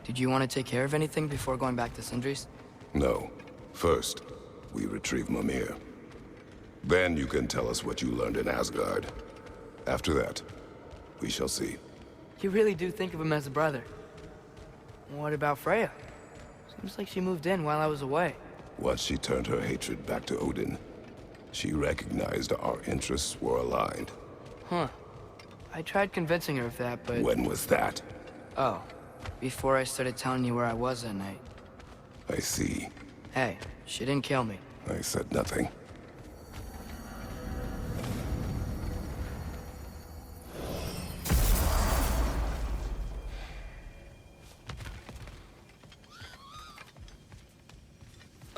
Did you want to take care of anything before going back to Sindri's? No. First, we retrieve Mimir. Then you can tell us what you learned in Asgard. After that, we shall see. You really do think of him as a brother. What about Freya? Seems like she moved in while I was away. Once she turned her hatred back to Odin, she recognized our interests were aligned. Huh. I tried convincing her of that, but... When was that? Oh, before I started telling you where I was that night. I see. Hey, she didn't kill me. I said nothing.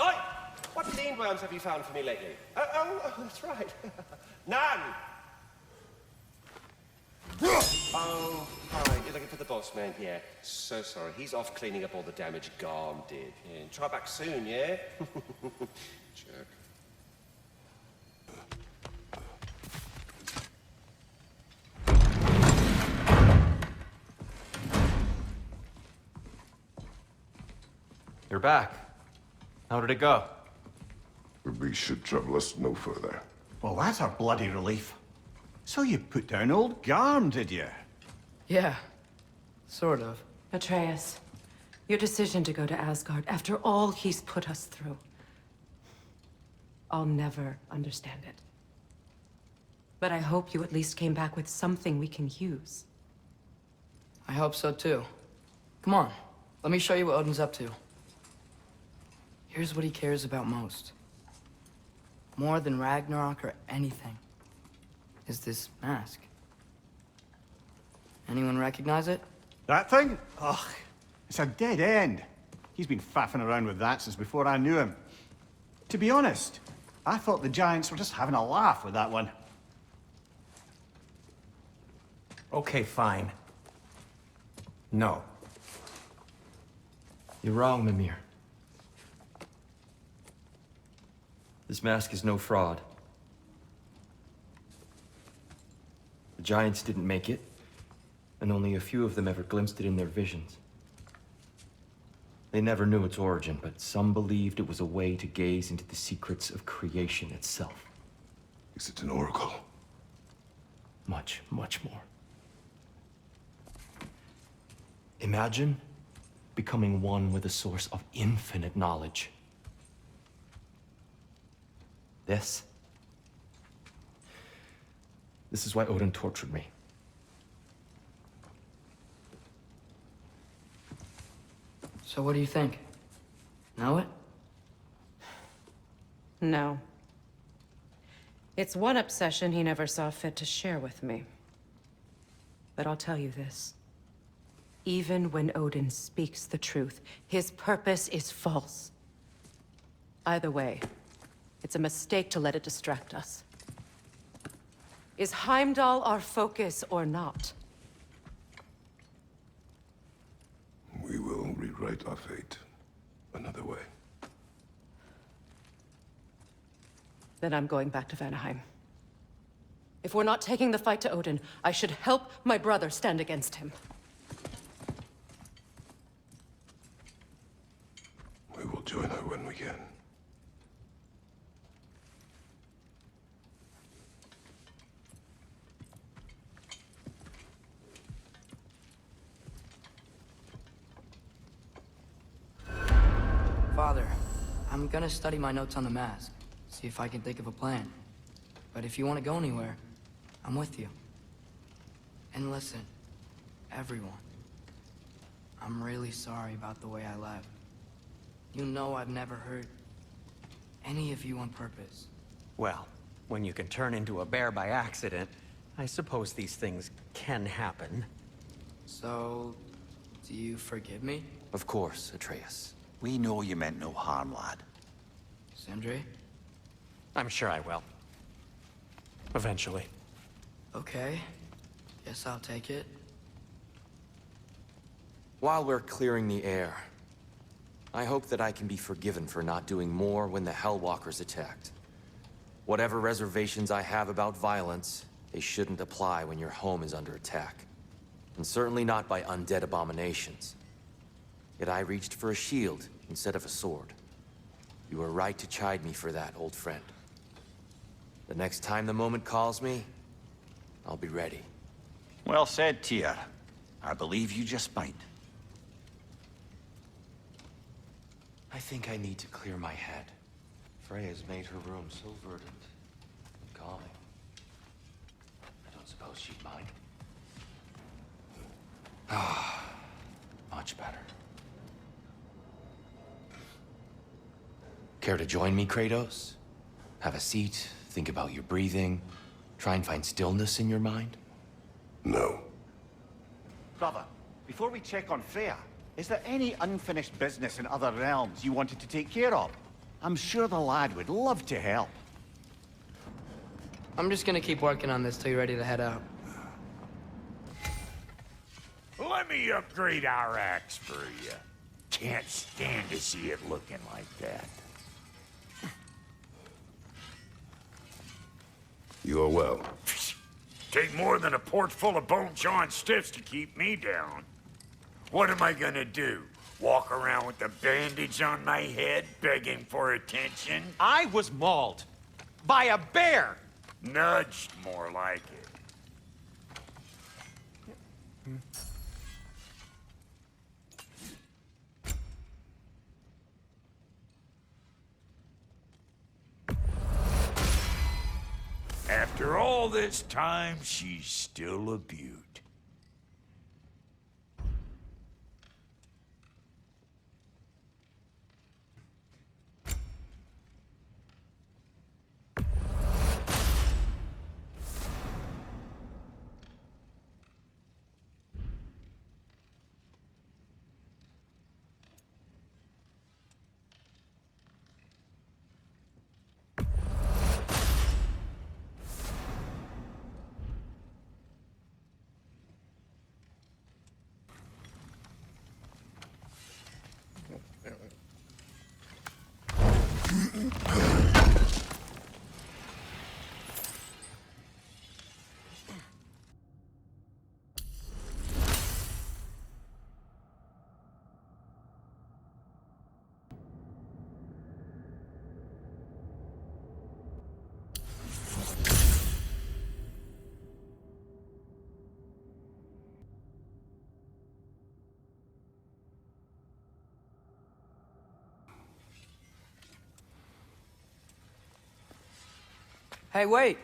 Oi! What lean worms have you found for me lately? Oh, that's right. None! Oh, hi. You're looking for the boss man? Yeah. So sorry. He's off cleaning up all the damage Garm did. Yeah. Try back soon, yeah? Jerk. You're back. How did it go? The beast should trouble us no further. Well, that's a bloody relief. So you put down old Garm, did you? Yeah, sort of. Atreus, your decision to go to Asgard after all he's put us through. I'll never understand it. But I hope you at least came back with something we can use. I hope so too. Come on, let me show you what Odin's up to. Here's what he cares about most. More than Ragnarok or anything. Is this mask. Anyone recognize it? That thing? Ugh, it's a dead end. He's been faffing around with that since before I knew him. To be honest, I thought the Giants were just having a laugh with that one. Okay, fine. No. You're wrong, Mimir. This mask is no fraud. The Giants didn't make it, and only a few of them ever glimpsed it in their visions. They never knew its origin, but some believed it was a way to gaze into the secrets of creation itself. Is it an oracle? Much, much more. Imagine becoming one with a source of infinite knowledge. This is why Odin tortured me. So what do you think? Know it? No. It's one obsession he never saw fit to share with me. But I'll tell you this. Even when Odin speaks the truth, his purpose is false. Either way, it's a mistake to let it distract us. Is Heimdall our focus or not? We will rewrite our fate another way. Then I'm going back to Vanaheim. If we're not taking the fight to Odin, I should help my brother stand against him. We will join her when we can. Father, I'm gonna study my notes on the mask, see if I can think of a plan. But if you want to go anywhere, I'm with you. And listen, everyone, I'm really sorry about the way I left. You know I've never hurt any of you on purpose. Well, when you can turn into a bear by accident, I suppose these things can happen. So, do you forgive me? Of course, Atreus. We know you meant no harm, lad. Sindri? I'm sure I will. Eventually. Okay. Guess I'll take it. While we're clearing the air, I hope that I can be forgiven for not doing more when the Hellwalkers attacked. Whatever reservations I have about violence, they shouldn't apply when your home is under attack. And certainly not by undead abominations. Yet I reached for a shield instead of a sword. You were right to chide me for that, old friend. The next time the moment calls me, I'll be ready. Well said, Tyr. I believe you just might. I think I need to clear my head. Freya's made her room so verdant and calming. I don't suppose she'd mind. Ah, much better. Care to join me, Kratos? Have a seat, think about your breathing, try and find stillness in your mind? No. Brother, before we check on Freya, is there any unfinished business in other realms you wanted to take care of? I'm sure the lad would love to help. I'm just gonna keep working on this till you're ready to head out. Let me upgrade our axe for you. Can't stand to see it looking like that. You are well. Take more than a port full of bone-chawing stiffs to keep me down. What am I gonna do? Walk around with a bandage on my head, begging for attention? I was mauled by a bear! Nudged, more like it. After all this time, she's still a beaut. Hey, wait!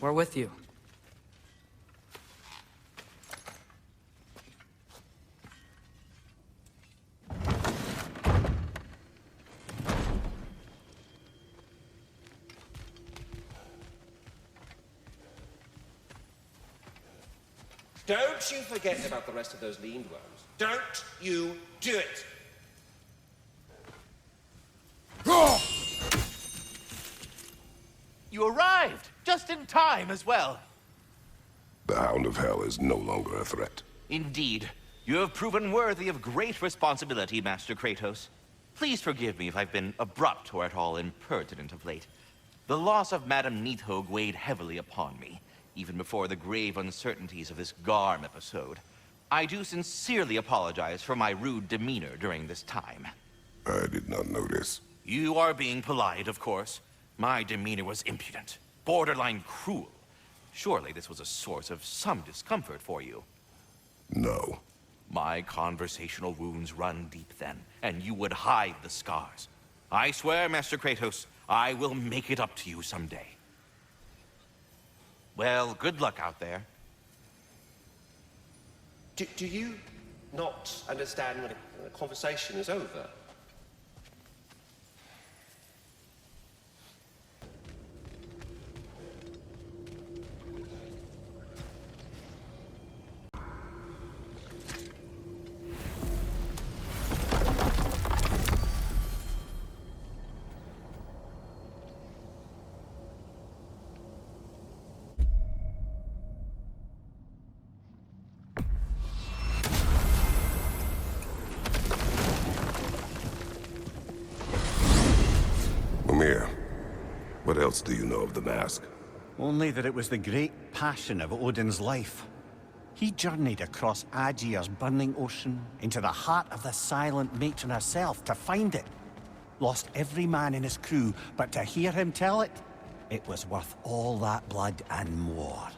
We're with you. Don't you forget about the rest of those lean worms. Don't you do it! You arrived, just in time as well. The Hound of Hell is no longer a threat. Indeed. You have proven worthy of great responsibility, Master Kratos. Please forgive me if I've been abrupt or at all impertinent of late. The loss of Madame Nidhogg weighed heavily upon me, even before the grave uncertainties of this Garm episode. I do sincerely apologize for my rude demeanor during this time. I did not notice. You are being polite, of course. My demeanor was impudent, borderline cruel. Surely this was a source of some discomfort for you. No. My conversational wounds run deep then, and you would hide the scars. I swear, Master Kratos, I will make it up to you someday. Well, good luck out there. Do you not understand when a conversation is over? What else do you know of the mask? Only that it was the great passion of Odin's life. He journeyed across Aegir's burning ocean, into the heart of the silent matron herself to find it. Lost every man in his crew, but to hear him tell it, it was worth all that blood and more.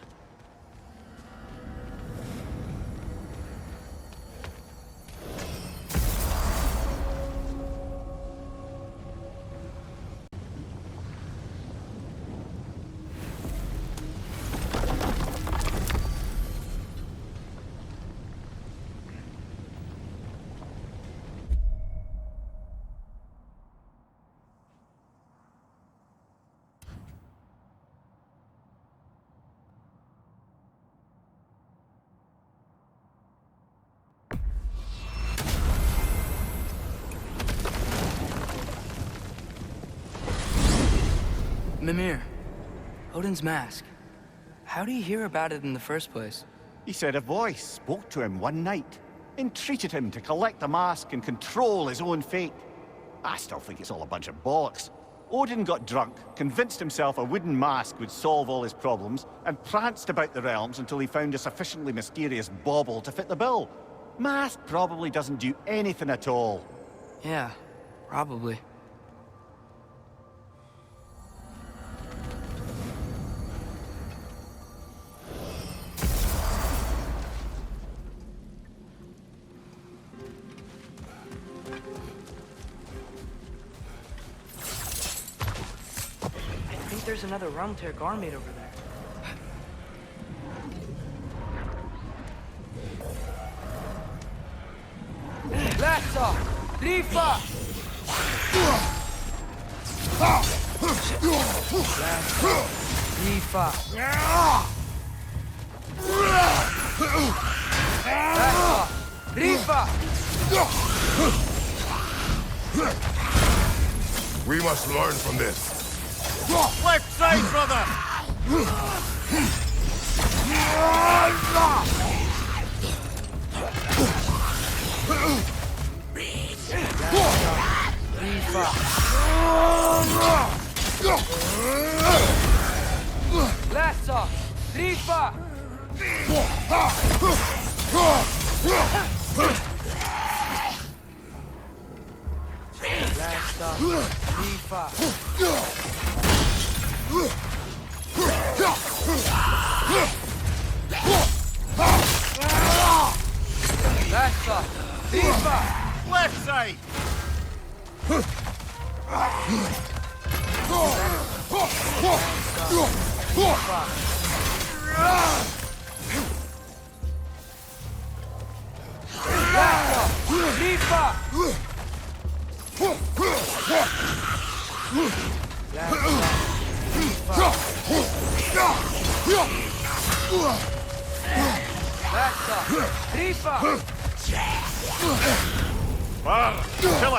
Mimir, Odin's mask. How do you hear about it in the first place? He said a voice spoke to him one night, entreated him to collect the mask and control his own fate. I still think it's all a bunch of bollocks. Odin got drunk, convinced himself a wooden mask would solve all his problems, and pranced about the realms until he found a sufficiently mysterious bauble to fit the bill. Mask probably doesn't do anything at all. Yeah, probably. There's another Rumtear Garmaid over there. Lassa! Rifa! Rifa! Lassa! Rifa! We must learn from this. Left side, brother! Lassa! Rifa! Lassa! Rifa! Lassa! Rifa! Left side!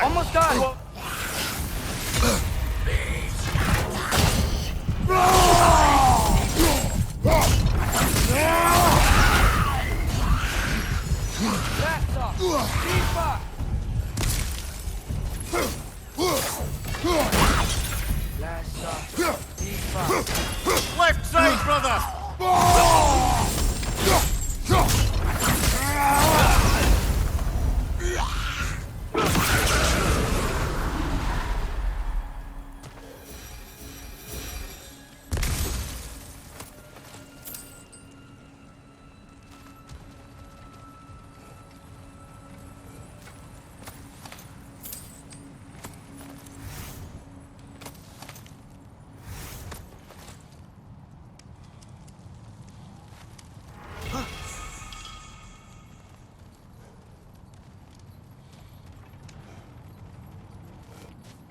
Almost done! Left side, brother!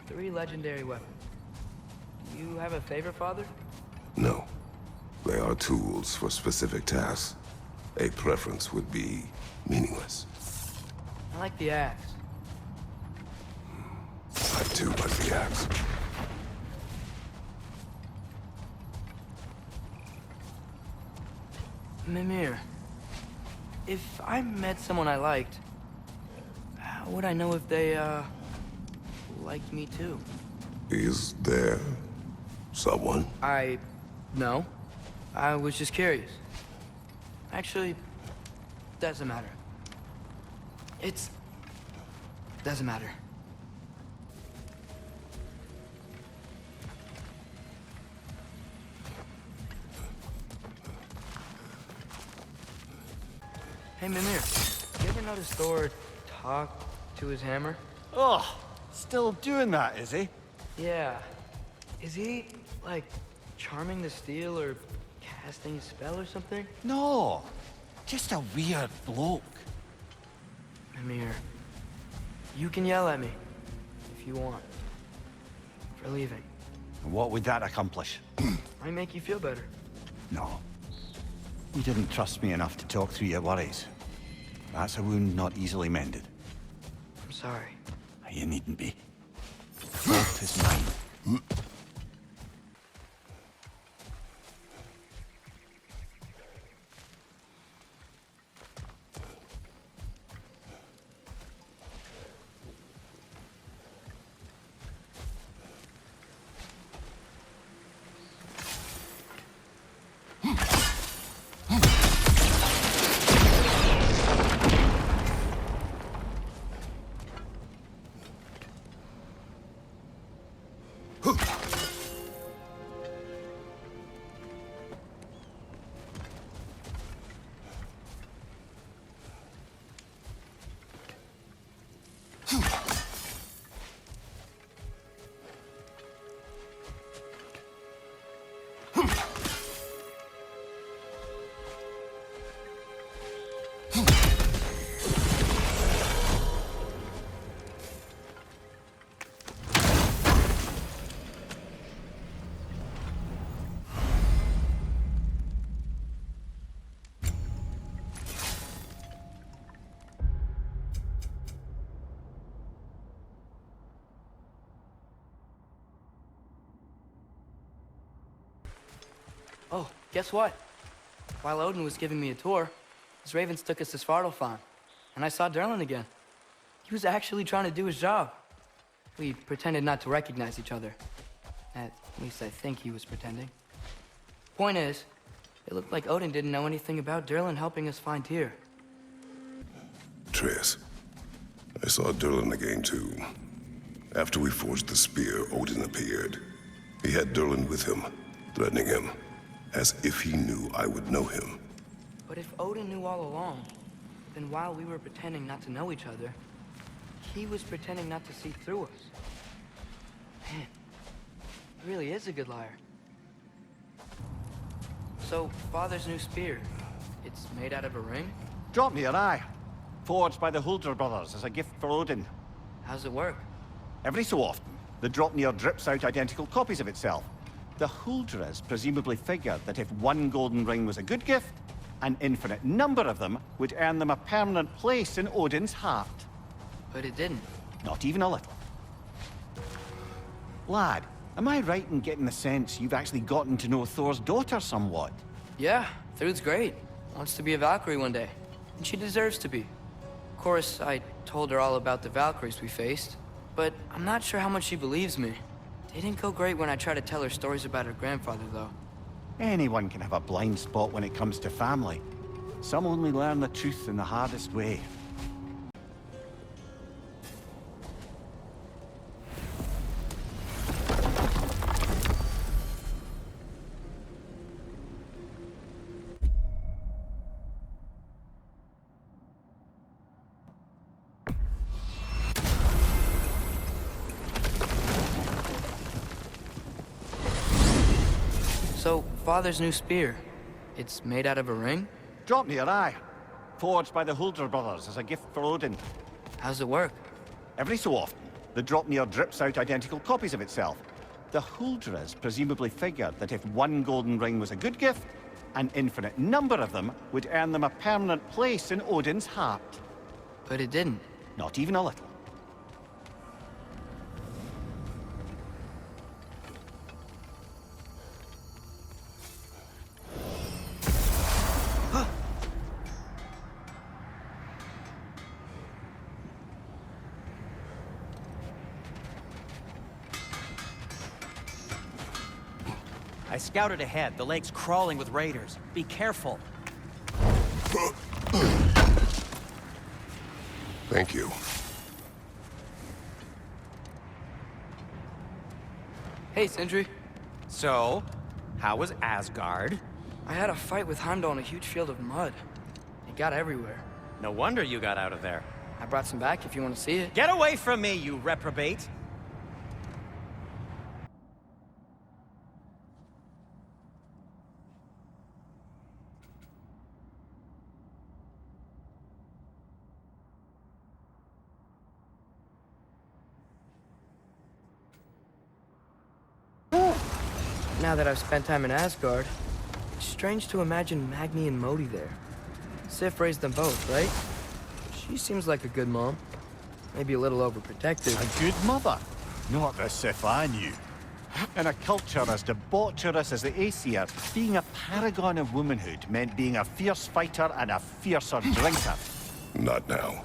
Three legendary weapons. Do you have a favorite, Father? No. They are tools for specific tasks. A preference would be meaningless. I like the axe. I too like the axe. Mimir, if I met someone I liked, how would I know if they, liked me too? Is there someone? No. I was just curious. Actually, Doesn't matter. Doesn't matter. Hey, Mimir, you ever notice Thor talk to his hammer? Oh, still doing that, is he? Yeah. Is he, like, charming the steel or casting a spell or something? No, just a weird bloke. Mimir, you can yell at me if you want. For leaving. And what would that accomplish? Might make you feel better. No. You didn't trust me enough to talk through your worries. That's a wound not easily mended. I'm sorry. You needn't be. The fault is mine. Oh, guess what? While Odin was giving me a tour, his ravens took us to Svartalfheim, and I saw Durlin again. He was actually trying to do his job. We pretended not to recognize each other. At least I think he was pretending. Point is, it looked like Odin didn't know anything about Durlin helping us find Tyr. Triss, I saw Durlin again too. After we forged the spear, Odin appeared. He had Durlin with him, threatening him, as if he knew I would know him. But if Odin knew all along, then while we were pretending not to know each other, he was pretending not to see through us. Man, he really is a good liar. So, Father's new spear, it's made out of a ring? Drop me your eye. Forged by the Huldra brothers as a gift for Odin. How's it work? Every so often, the Dropnir drips out identical copies of itself. The Huldras presumably figured that if one golden ring was a good gift, an infinite number of them would earn them a permanent place in Odin's heart. But it didn't. Not even a little. Lad, am I right in getting the sense you've actually gotten to know Thor's daughter somewhat? Yeah, Thrud's great. Wants to be a Valkyrie one day. And she deserves to be. Of course, I told her all about the Valkyries we faced, but I'm not sure how much she believes me. It didn't go great when I tried to tell her stories about her grandfather, though. Anyone can have a blind spot when it comes to family. Some only learn the truth in the hardest way. So, Father's new spear, it's made out of a ring? Drop me your eye. Forged by the Huldra brothers as a gift for Odin. How's it work? Every so often, the Dropnir drips out identical copies of itself. The Huldras presumably figured that if one golden ring was a good gift, an infinite number of them would earn them a permanent place in Odin's heart. But it didn't. Not even a little. I scouted ahead. The lake's crawling with raiders. Be careful. Thank you. Hey, Sindri. So, how was Asgard? I had a fight with Heimdall in a huge field of mud. It got everywhere. No wonder you got out of there. I brought some back if you want to see it. Get away from me, you reprobate! Now that I've spent time in Asgard, it's strange to imagine Magni and Modi there. Sif raised them both, right? She seems like a good mom. Maybe a little overprotective. A good mother. Not the Sif I knew. In a culture as debaucherous as the Aesir, being a paragon of womanhood meant being a fierce fighter and a fiercer drinker. Not now.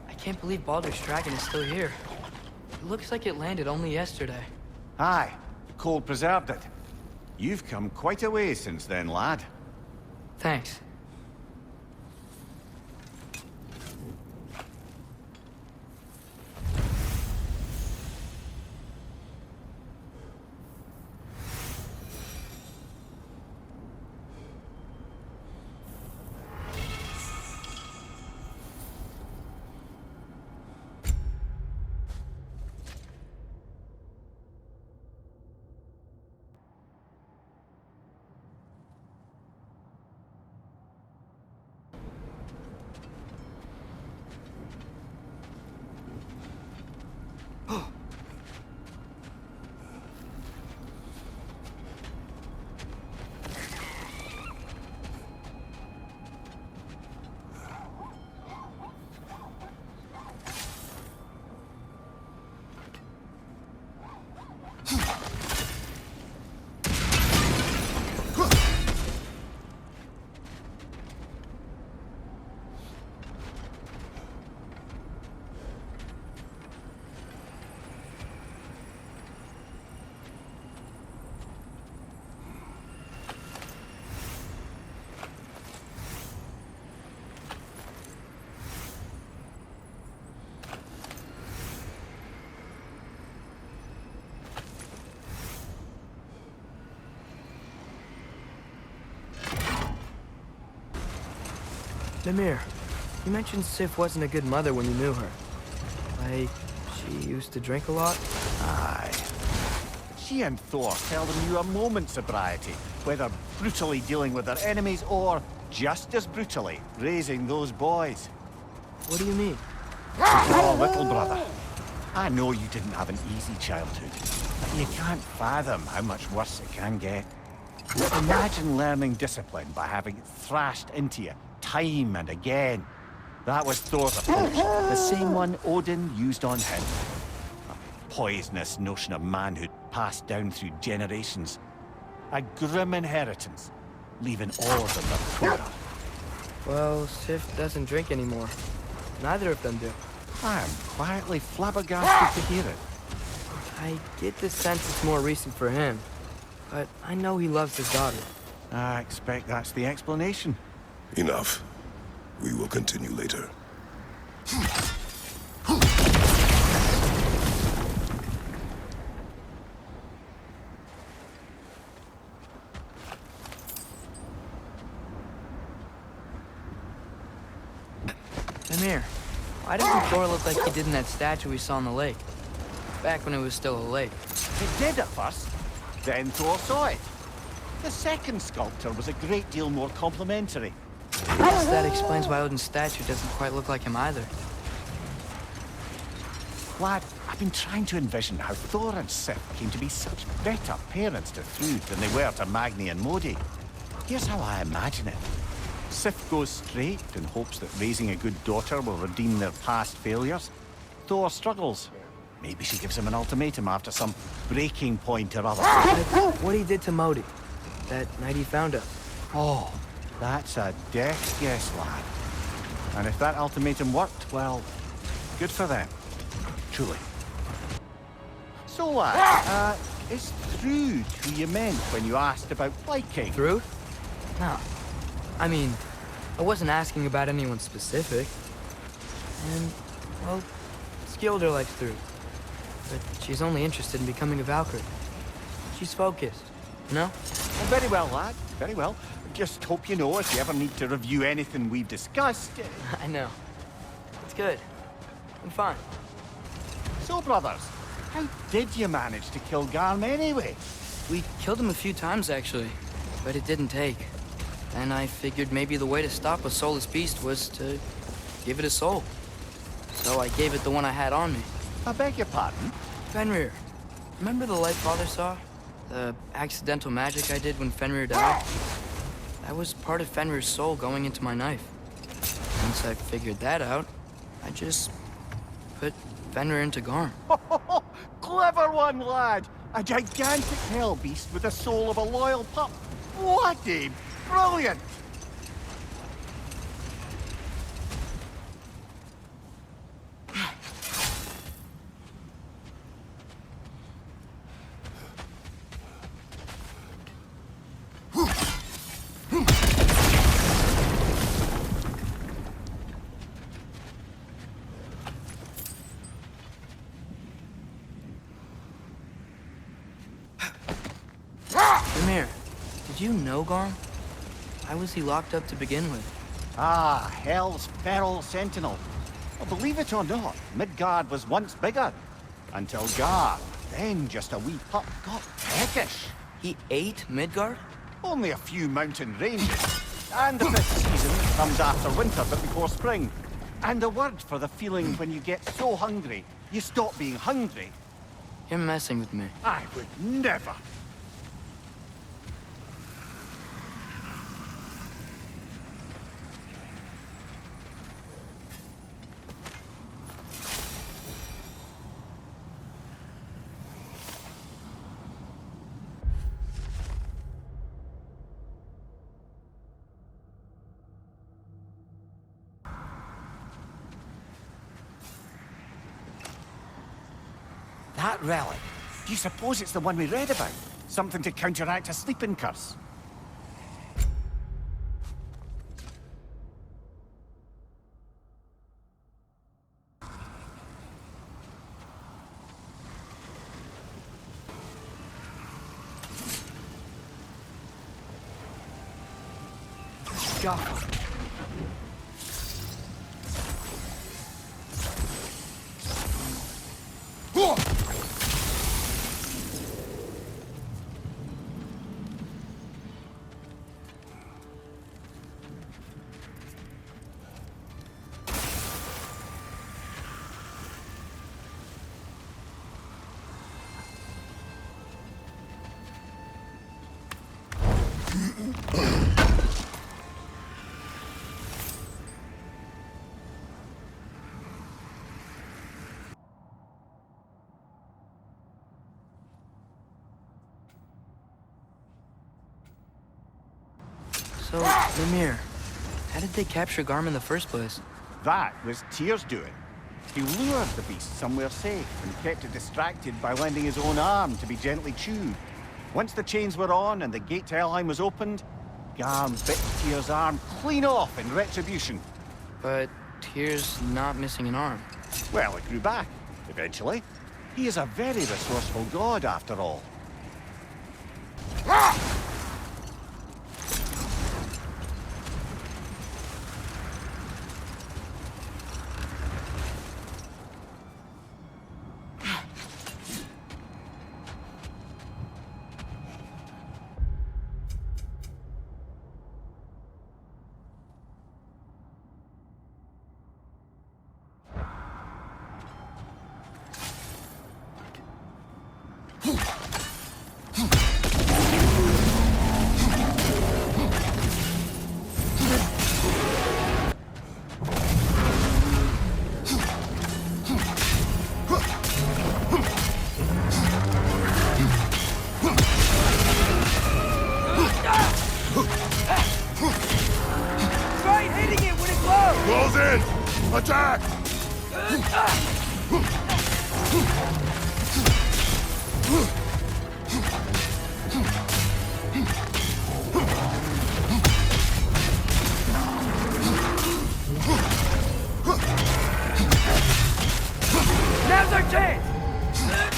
I can't believe Baldur's Dragon is still here. It looks like it landed only yesterday. Aye, the cold preserved it. You've come quite a way since then, lad. Thanks. Mimir, you mentioned Sif wasn't a good mother when you knew her. Like, she used to drink a lot? Aye. She and Thor seldom knew a moment's sobriety, whether brutally dealing with their enemies or, just as brutally, raising those boys. What do you mean? Oh, little brother. I know you didn't have an easy childhood, but you can't fathom how much worse it can get. Imagine learning discipline by having it thrashed into you time and again. That was Thor's approach, the same one Odin used on him. A poisonous notion of manhood passed down through generations. A grim inheritance, leaving all of them the poorer. Well, Sif doesn't drink anymore. Neither of them do. I am quietly flabbergasted to hear it. I get the sense it's more recent for him, but I know he loves his daughter. I expect that's the explanation. Enough. We will continue later. Mimir, why doesn't Thor look like he did in that statue we saw in the lake? Back when it was still a lake. It did at first. Then Thor saw it. The second sculptor was a great deal more complimentary. I guess that explains why Odin's statue doesn't quite look like him either. Lad, I've been trying to envision how Thor and Sif came to be such better parents to Thrud than they were to Magni and Modi. Here's how I imagine it. Sif goes straight and hopes that raising a good daughter will redeem their past failures. Thor struggles, Maybe she gives him an ultimatum after some breaking point or other. Like what he did to Modi that night he found us. Oh, that's a death guess, lad. And if that ultimatum worked, well, good for them. Truly. So, lad, is Thrude who you meant when you asked about Viking? Through? No. I mean, I wasn't asking about anyone specific. And, well, Skilder likes Thrude. But she's only interested in becoming a Valkyrie. She's focused, you know? Well, very well, lad. Very well. Just hope you know if you ever need to review anything we've discussed. I know. It's good. I'm fine. So, brothers, how did you manage to kill Garm anyway? We killed him a few times, actually. But it didn't take. And I figured maybe the way to stop a soulless beast was to give it a soul. So I gave it the one I had on me. I beg your pardon? Fenrir. Remember the light Father saw? The accidental magic I did when Fenrir died? That was part of Fenrir's soul going into my knife. Once I figured that out, I just put Fenrir into Garm. Clever one, lad! A gigantic hell beast with the soul of a loyal pup. What a brilliant! Ymir, did you know Garm? Why was he locked up to begin with? Ah, Hell's feral sentinel. Well, believe it or not, Midgard was once bigger. Until Gar, then just a wee pup, got peckish. He ate Midgard? Only a few mountain ranges. And the fifth season comes after winter but before spring. And a word for the feeling when you get so hungry, you stop being hungry. You're messing with me. I would never. That relic? Do you suppose it's the one we read about? Something to counteract a sleeping curse? God. So, Ymir, how did they capture Garm in the first place? That was Tyr's doing. He lured the beast somewhere safe and kept it distracted by lending his own arm to be gently chewed. Once the chains were on and the gate to Alfheim was opened, Garm bit Tyr's arm clean off in retribution. But Tyr's not missing an arm. Well, it grew back, eventually. He is a very resourceful god, after all. Attack! Now's our chance!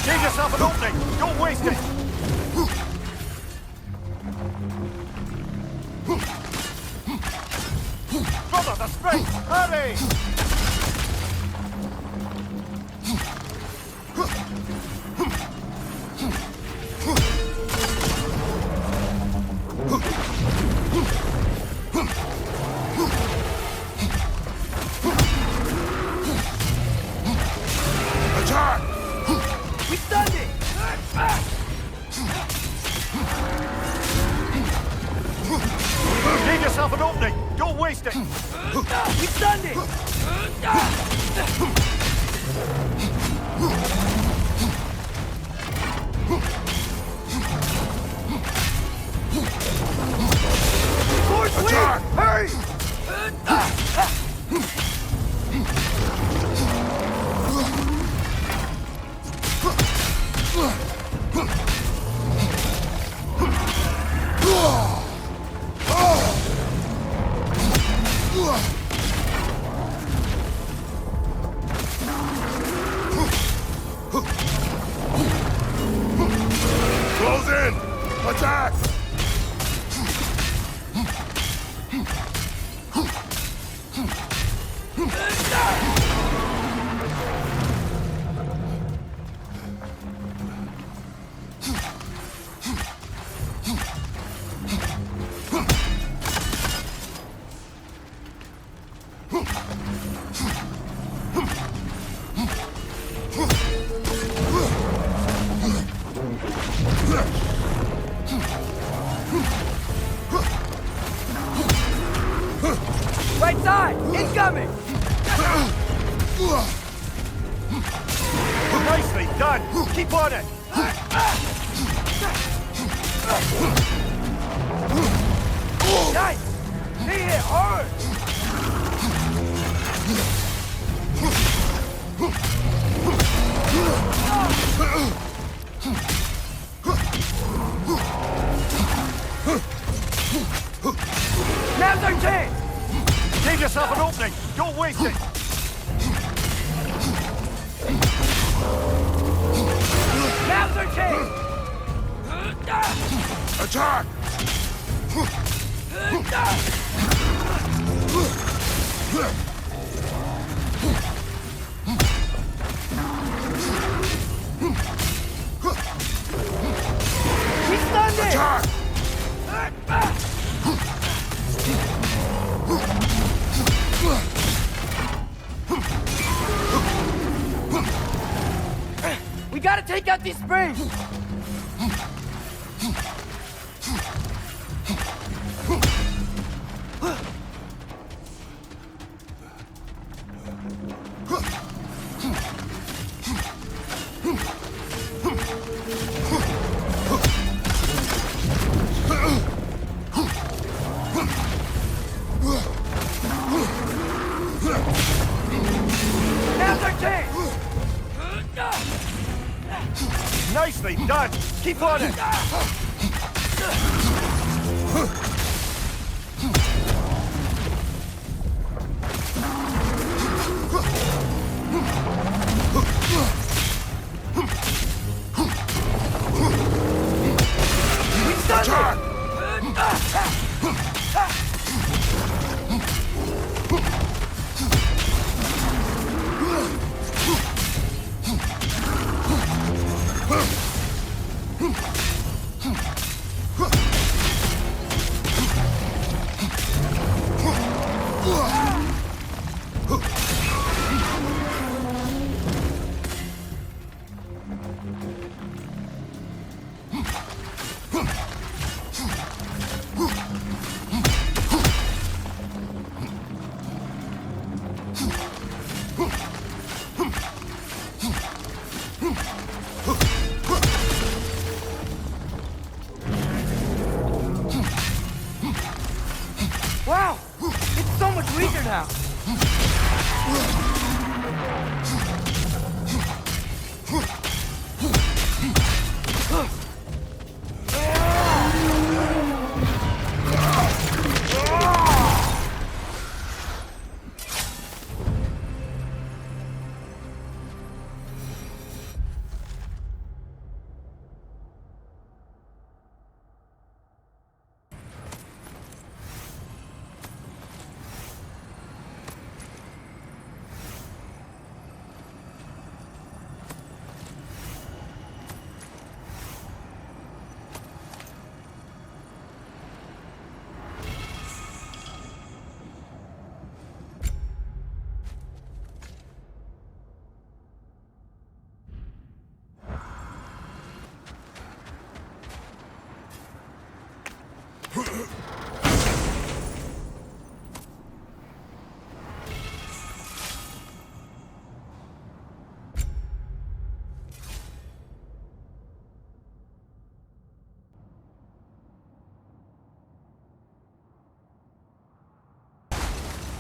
Give yourself an opening! Don't waste it! Brother, the spring! Hurry! Attack! We stunned it! Give yourself an opening! Don't waste it! We stunned it! Force weak! Attack! Hurry! Close in! Attack! Right side! Incoming! Nicely done! Keep on it! Nice! He hit hard! Now's our chance! Give yourself an opening! Don't waste it! Now's our chance! Attack! We stunned it! Attack! We gotta take out these springs! Now's our chance! Nicely done! Keep on it! We stunned Attack! Wow! It's so much weaker now!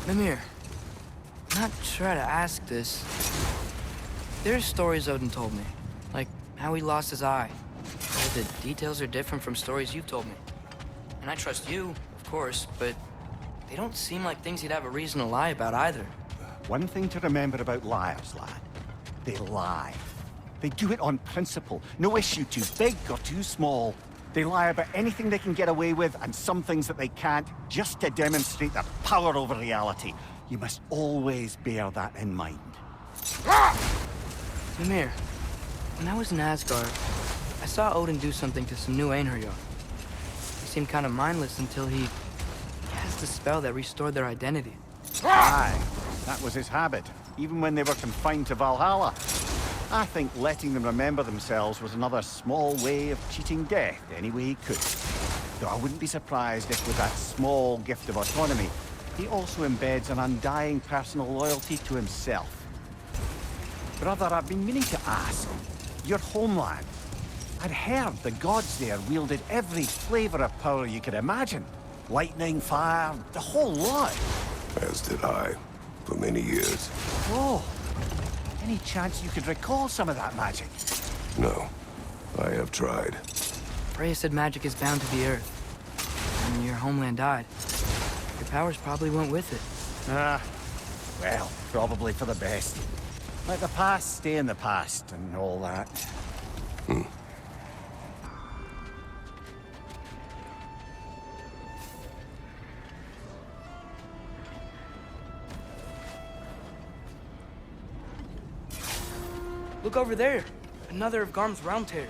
Mimir, I'm not sure how to ask this. There's stories Odin told me, like how he lost his eye. But the details are different from stories you've told me. And I trust you, of course, but they don't seem like things he'd have a reason to lie about either. One thing to remember about liars, lad. They lie. They do it on principle. No issue too big or too small. They lie about anything they can get away with and some things that they can't, just to demonstrate their power over reality. You must always bear that in mind. Mimir, when I was in Asgard, I saw Odin do something to some new Einherjar. They seemed kind of mindless until he cast a spell that restored their identity. Aye, that was his habit, even when they were confined to Valhalla. I think letting them remember themselves was another small way of cheating death any way he could. Though I wouldn't be surprised if with that small gift of autonomy, he also embeds an undying personal loyalty to himself. Brother, I've been meaning to ask, your homeland. I'd heard the gods there wielded every flavor of power you could imagine. Lightning, fire, the whole lot. As did I, for many years. Oh. Any chance you could recall some of that magic? No, I have tried. Freya said magic is bound to the earth. When your homeland died, your powers probably went with it. Well, probably for the best. Let the past stay in the past and all that. Look over there. Another of Garm's round tears.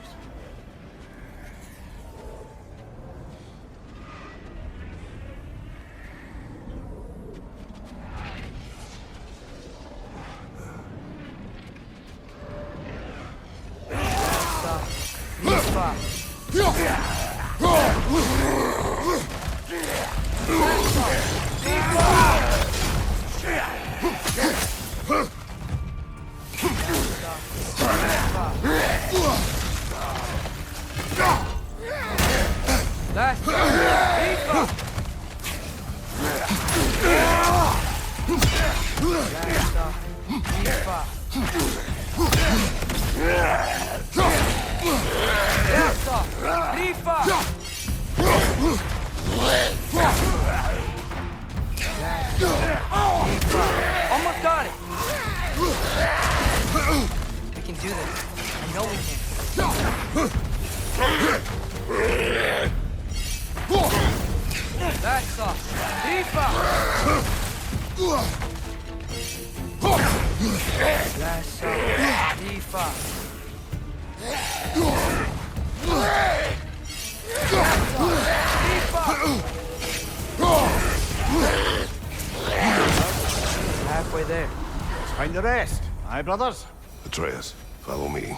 Almost got it. We can do this. I know we can. That's off. That's off. Halfway there. Let's find the rest. Aye, brothers? Atreus, follow me.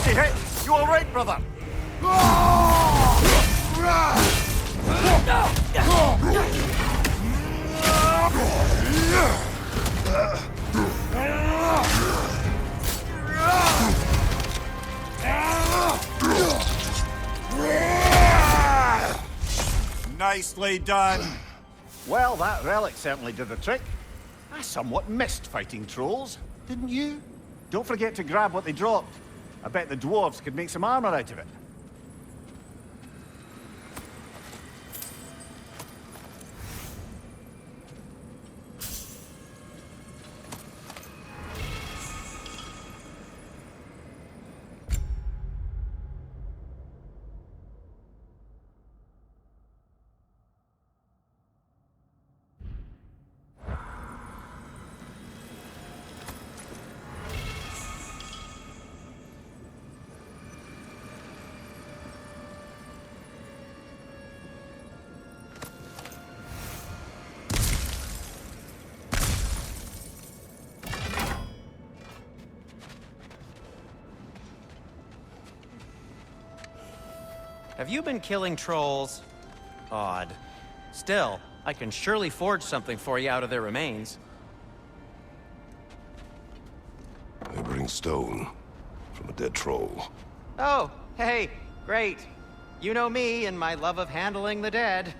nasty hit. You all right, brother? Nicely done. Well, that relic certainly did the trick. I somewhat missed fighting trolls, didn't you? Don't forget to grab what they dropped. I bet the dwarves could make some armor out of it. Have you been killing trolls? Odd. Still, I can surely forge something for you out of their remains. They bring stone from a dead troll. Oh, hey, great. You know me and my love of handling the dead.